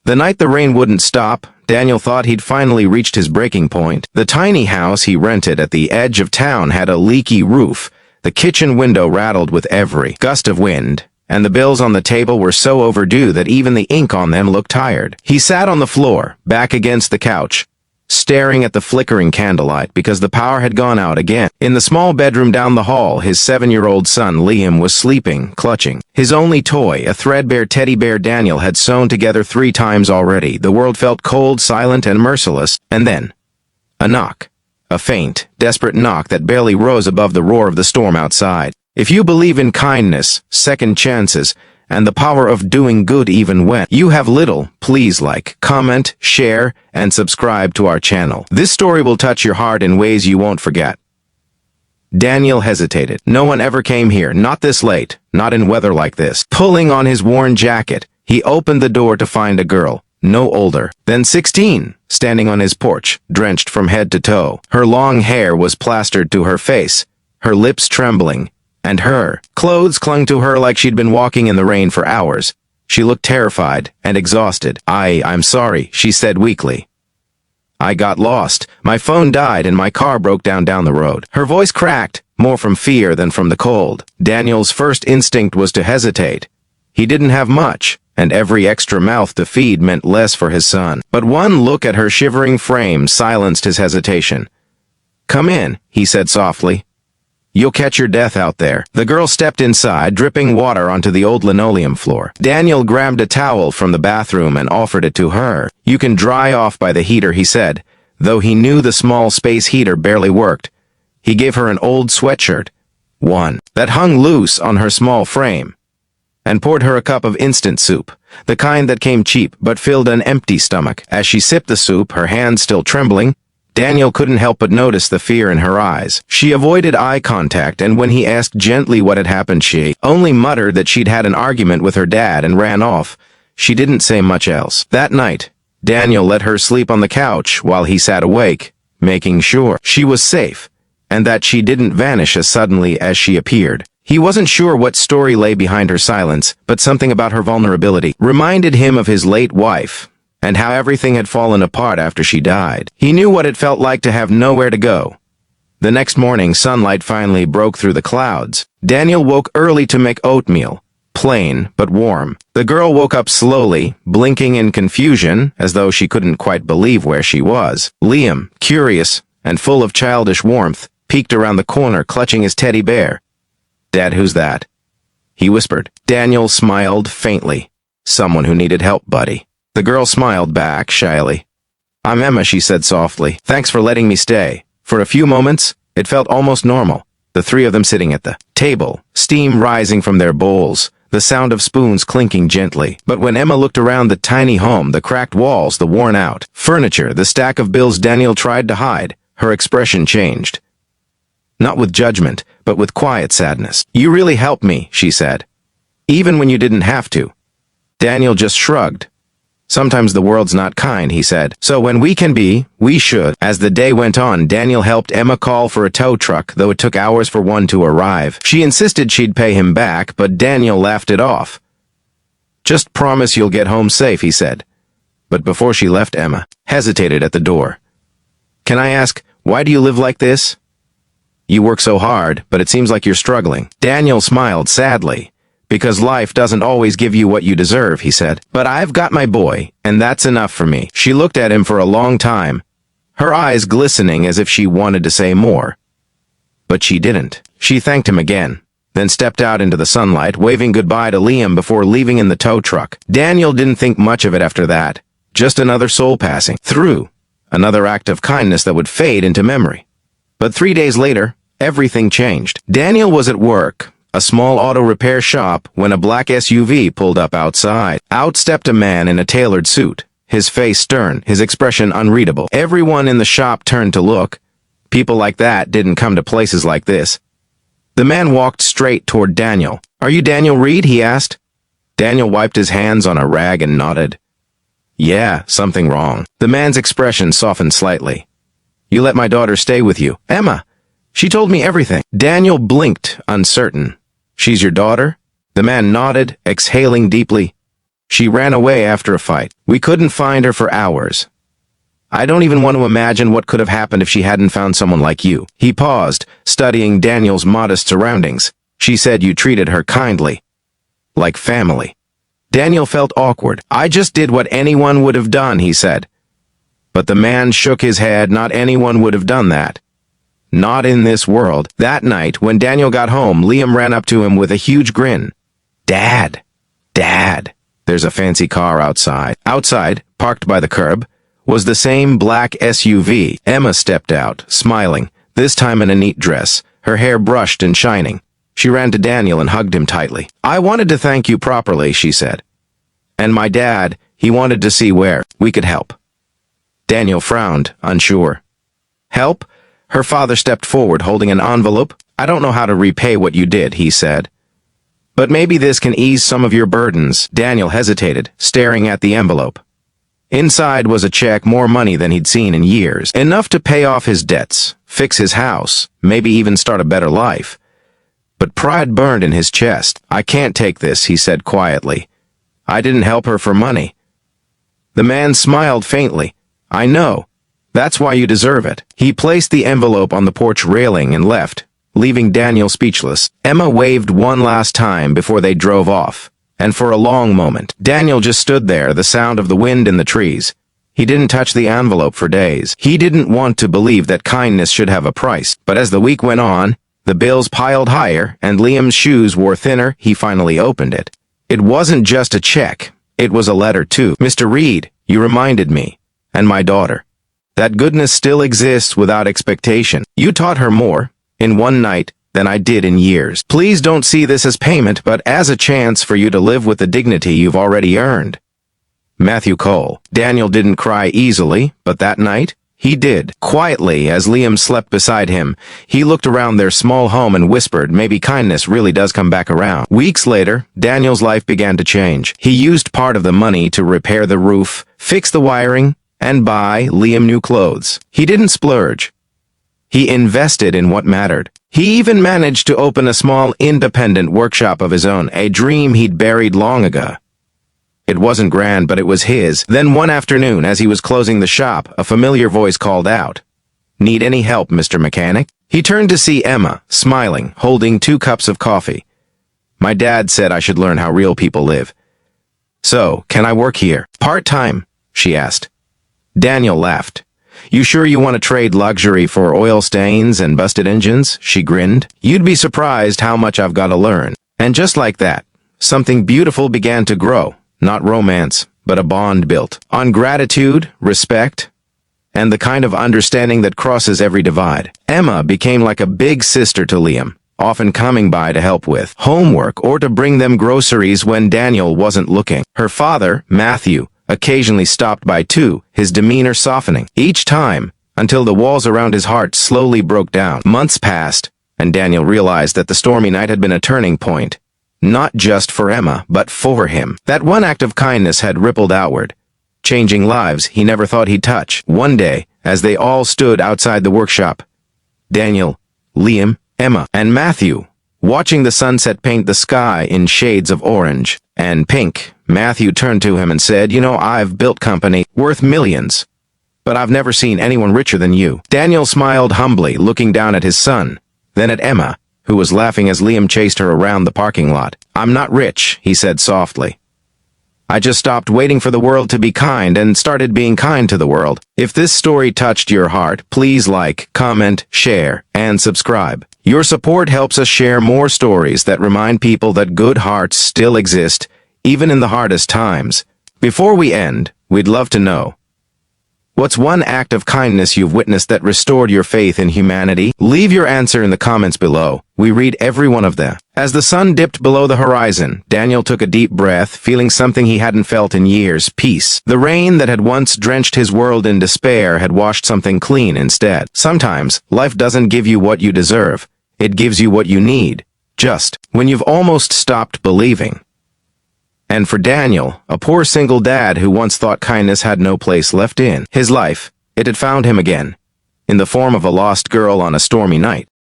The night the rain wouldn't stop, Daniel thought he'd finally reached his breaking point. The tiny house he rented at the edge of town had a leaky roof. The kitchen window rattled with every gust of wind, and the bills on the table were so overdue that even the ink on them looked tired. He sat on the floor, back against the couch, staring at the flickering candlelight because the power had gone out again. In the small bedroom down the hall, his 7-year-old son Liam was sleeping, clutching his only toy, a threadbare teddy bear Daniel had sewn together 3 times already. The world felt cold, silent, and merciless. And then, a knock. A faint, desperate knock that barely rose above the roar of the storm outside. If you believe in kindness, second chances, and the power of doing good even when you have little, please like, comment, share, and subscribe to our channel. This story will touch your heart in ways you won't forget. Daniel hesitated. No one ever came here, not this late, not in weather like this. Pulling on his worn jacket, he opened the door to find a girl, no older than 16, standing on his porch, drenched from head to toe. Her long hair was plastered to her face, her lips trembling, and her clothes clung to her like she'd been walking in the rain for hours. She looked terrified and exhausted. I'm sorry, she said weakly. I got lost. My phone died and my car broke down the road. Her voice cracked, more from fear than from the cold. Daniel's first instinct was to hesitate. He didn't have much, and every extra mouth to feed meant less for his son. But one look at her shivering frame silenced his hesitation. Come in, he said softly. You'll catch your death out there. The girl stepped inside, dripping water onto the old linoleum floor. Daniel grabbed a towel from the bathroom and offered it to her. You can dry off by the heater, he said, though he knew the small space heater barely worked. He gave her an old sweatshirt, one that hung loose on her small frame, and poured her a cup of instant soup, the kind that came cheap but filled an empty stomach. As she sipped the soup, her hands still trembling, Daniel couldn't help but notice the fear in her eyes. She avoided eye contact, and when he asked gently what had happened, she only muttered that she'd had an argument with her dad and ran off. She didn't say much else. That night, Daniel let her sleep on the couch while he sat awake, making sure she was safe, and that she didn't vanish as suddenly as she appeared. He wasn't sure what story lay behind her silence, but something about her vulnerability reminded him of his late wife, and how everything had fallen apart after she died. He knew what it felt like to have nowhere to go. The next morning, sunlight finally broke through the clouds. Daniel woke early to make oatmeal, plain but warm. The girl woke up slowly, blinking in confusion, as though she couldn't quite believe where she was. Liam, curious and full of childish warmth, peeked around the corner, clutching his teddy bear. Dad, who's that? He whispered. Daniel smiled faintly. Someone who needed help, buddy. The girl smiled back shyly. I'm Emma, she said softly. Thanks for letting me stay. For a few moments, it felt almost normal. The 3 of them sitting at the table, steam rising from their bowls, the sound of spoons clinking gently. But when Emma looked around the tiny home, the cracked walls, the worn-out furniture, the stack of bills Daniel tried to hide, her expression changed. Not with judgment, but with quiet sadness. You really helped me, she said. Even when you didn't have to. Daniel just shrugged. Sometimes the world's not kind, he said. So when we can be, we should. As the day went on, Daniel helped Emma call for a tow truck, though it took hours for one to arrive. She insisted she'd pay him back, but Daniel laughed it off. Just promise you'll get home safe, he said. But before she left, Emma hesitated at the door. Can I ask, why do you live like this? You work so hard, but it seems like you're struggling. Daniel smiled sadly. Because life doesn't always give you what you deserve, he said. But I've got my boy, and that's enough for me. She looked at him for a long time, her eyes glistening as if she wanted to say more. But she didn't. She thanked him again, then stepped out into the sunlight, waving goodbye to Liam before leaving in the tow truck. Daniel didn't think much of it after that. Just another soul passing through, another act of kindness that would fade into memory. But 3 days later, everything changed. Daniel was at work, a small auto repair shop, when a black SUV pulled up outside. Out stepped a man in a tailored suit, his face stern, his expression unreadable. Everyone in the shop turned to look. People like that didn't come to places like this. The man walked straight toward Daniel. Are you Daniel Reed? He asked. Daniel wiped his hands on a rag and nodded. Yeah, something wrong. The man's expression softened slightly. You let my daughter stay with you. Emma. She told me everything. Daniel blinked, uncertain. She's your daughter? The man nodded, exhaling deeply. She ran away after a fight. We couldn't find her for hours. I don't even want to imagine what could have happened if she hadn't found someone like you." He paused, studying Daniel's modest surroundings. "She said you treated her kindly. Like family." Daniel felt awkward. "I just did what anyone would have done," he said. But the man shook his head. "Not anyone would have done that. Not in this world." That night, when Daniel got home, Liam ran up to him with a huge grin. "Dad, Dad." There's a fancy car outside. Outside, parked by the curb, was the same black SUV. Emma stepped out, smiling, this time in a neat dress, her hair brushed and shining. She ran to Daniel and hugged him tightly. "I wanted to thank you properly," she said. "And my dad, he wanted to see where we could help." Daniel frowned, unsure. "Help?" Her father stepped forward, holding an envelope. "I don't know how to repay what you did," he said. "But maybe this can ease some of your burdens." Daniel hesitated, staring at the envelope. Inside was a check, more money than he'd seen in years. Enough to pay off his debts, fix his house, maybe even start a better life. But pride burned in his chest. "I can't take this," he said quietly. "I didn't help her for money." The man smiled faintly. "I know. That's why you deserve it." He placed the envelope on the porch railing and left, leaving Daniel speechless. Emma waved one last time before they drove off. And for a long moment, Daniel just stood there, the sound of the wind in the trees. He didn't touch the envelope for days. He didn't want to believe that kindness should have a price. But as the week went on, the bills piled higher, and Liam's shoes wore thinner. He finally opened it. It wasn't just a check. It was a letter, too. "Mr. Reed, you reminded me, and my daughter, that goodness still exists without expectation. You taught her more, in one night, than I did in years. Please don't see this as payment, but as a chance for you to live with the dignity you've already earned. Matthew Cole." Daniel didn't cry easily, but that night, he did. Quietly, as Liam slept beside him, he looked around their small home and whispered, "Maybe kindness really does come back around." Weeks later, Daniel's life began to change. He used part of the money to repair the roof, fix the wiring, and buy Liam new clothes. He didn't splurge. He invested in what mattered. He even managed to open a small independent workshop of his own, a dream he'd buried long ago. It wasn't grand, but it was his. Then one afternoon, as he was closing the shop, a familiar voice called out, "Need any help, Mr. Mechanic?" He turned to see Emma, smiling, holding 2 cups of coffee. "My dad said I should learn how real people live. So, can I work here? Part-time?" she asked. Daniel laughed. "You sure you want to trade luxury for oil stains and busted engines?" She grinned. "You'd be surprised how much I've got to learn." And just like that, something beautiful began to grow. Not romance, but a bond built on gratitude, respect, and the kind of understanding that crosses every divide. Emma became like a big sister to Liam, often coming by to help with homework or to bring them groceries when Daniel wasn't looking. Her father, Matthew, occasionally stopped by too, his demeanor softening each time, until the walls around his heart slowly broke down. Months passed, and Daniel realized that the stormy night had been a turning point. Not just for Emma, but for him. That one act of kindness had rippled outward, changing lives he never thought he'd touch. One day, as they all stood outside the workshop, Daniel, Liam, Emma, and Matthew, watching the sunset paint the sky in shades of orange and pink, Matthew turned to him and said, "You know, I've built company worth millions, but I've never seen anyone richer than you." Daniel smiled humbly, looking down at his son, then at Emma, who was laughing as Liam chased her around the parking lot. "I'm not rich," he said softly. "I just stopped waiting for the world to be kind and started being kind to the world." If this story touched your heart, please like, comment, share, and subscribe. Your support helps us share more stories that remind people that good hearts still exist, even in the hardest times. Before we end, we'd love to know, what's one act of kindness you've witnessed that restored your faith in humanity? Leave your answer in the comments below. We read every one of them. As the sun dipped below the horizon, Daniel took a deep breath, feeling something he hadn't felt in years: peace. The rain that had once drenched his world in despair had washed something clean instead. Sometimes, life doesn't give you what you deserve. It gives you what you need, just when you've almost stopped believing. And for Daniel, a poor single dad who once thought kindness had no place left in his life, it had found him again, in the form of a lost girl on a stormy night.